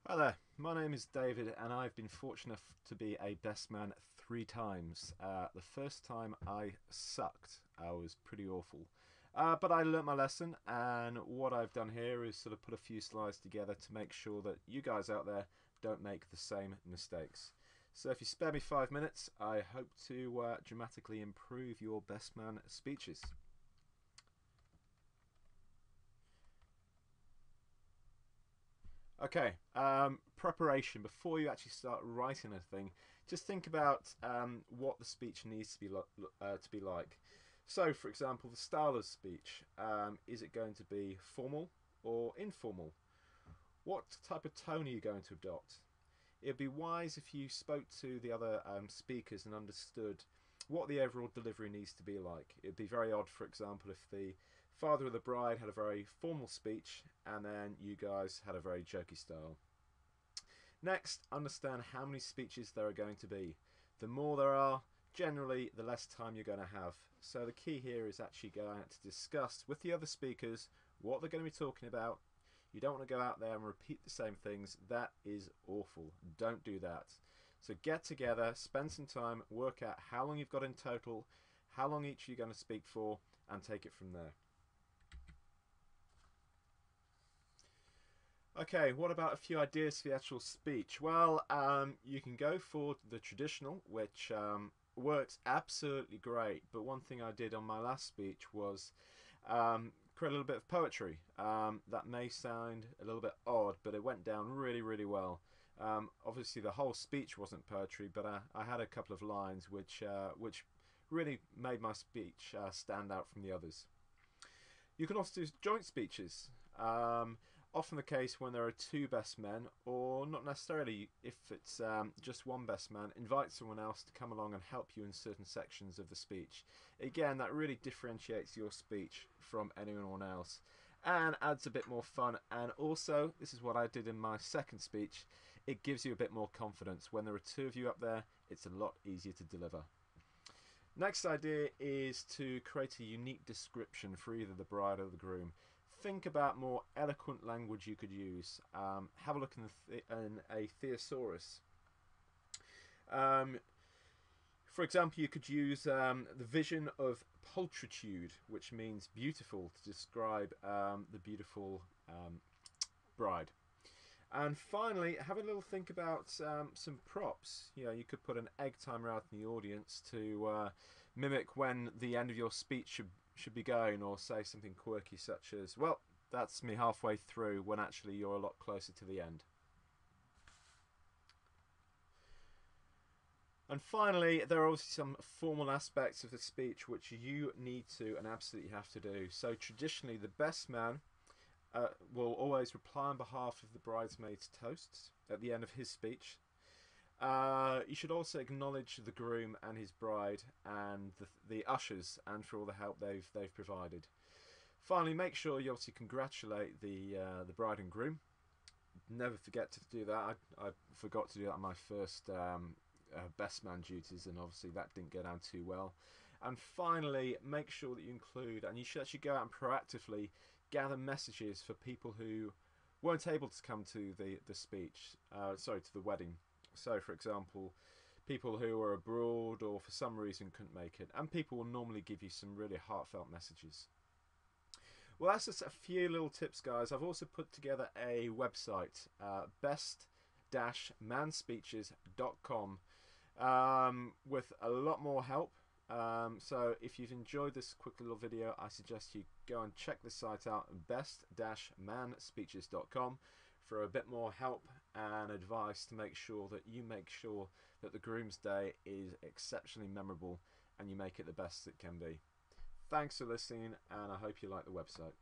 Hi there, my name is David and I've been fortunate to be a best man 3 times. The first time I sucked, I was pretty awful. But I learnt my lesson, and what I've done here is sort of put a few slides together to make sure that you guys out there don't make the same mistakes. So if you spare me 5 minutes, I hope to dramatically improve your best man speeches. Okay, preparation. Before you actually start writing anything, just think about what the speech needs to be like. So, for example, the style of speech. Is it going to be formal or informal? What type of tone are you going to adopt? It'd be wise if you spoke to the other speakers and understood what the overall delivery needs to be like. It'd be very odd, for example, if the father of the bride had a very formal speech and then you guys had a very jokey style. Next, understand how many speeches there are going to be. The more there are, generally, the less time you're going to have. So the key here is actually going out to discuss with the other speakers what they're going to be talking about. You don't want to go out there and repeat the same things. That is awful. Don't do that. So get together, spend some time, work out how long you've got in total, how long each you're going to speak for, and take it from there. Okay, what about a few ideas for the actual speech? Well, you can go for the traditional, which works absolutely great. But one thing I did on my last speech was create a little bit of poetry. That may sound a little bit odd, but it went down really, really well. Obviously, the whole speech wasn't poetry, but I had a couple of lines which really made my speech stand out from the others. You can also do joint speeches. Often the case when there are two best men, or not necessarily if it's just one best man, invite someone else to come along and help you in certain sections of the speech. Again, that really differentiates your speech from anyone else and adds a bit more fun. And also, this is what I did in my second speech, it gives you a bit more confidence. When there are two of you up there, it's a lot easier to deliver. Next idea is to create a unique description for either the bride or the groom. Think about more eloquent language you could use. Have a look in a thesaurus. Um, for example, you could use the vision of pulchritude, which means beautiful, to describe the beautiful bride. And finally, have a little think about some props. You know, you could put an egg timer out in the audience to mimic when the end of your speech should be going, or say something quirky such as, "Well, that's me halfway through," when actually you're a lot closer to the end. And finally, there are obviously some formal aspects of the speech which you need to and absolutely have to do. So traditionally, the best man will always reply on behalf of the bridesmaids' toasts at the end of his speech. You should also acknowledge the groom and his bride and the ushers, and for all the help they've provided. Finally, make sure you obviously congratulate the bride and groom. Never forget to do that. I forgot to do that on my first best man duties, and obviously that didn't go down too well. And finally, make sure that you include, and you should actually go out and proactively gather messages for people who weren't able to come to the speech, to the wedding. So, for example, people who were abroad or for some reason couldn't make it, and people will normally give you some really heartfelt messages. Well, that's just a few little tips, guys. I've also put together a website, best-manspeeches.com, with a lot more help. So if you've enjoyed this quick little video, I suggest you go and check this site out, best-manspeeches.com, for a bit more help and advice to make sure that the groom's day is exceptionally memorable and you make it the best it can be. Thanks for listening, and I hope you like the website.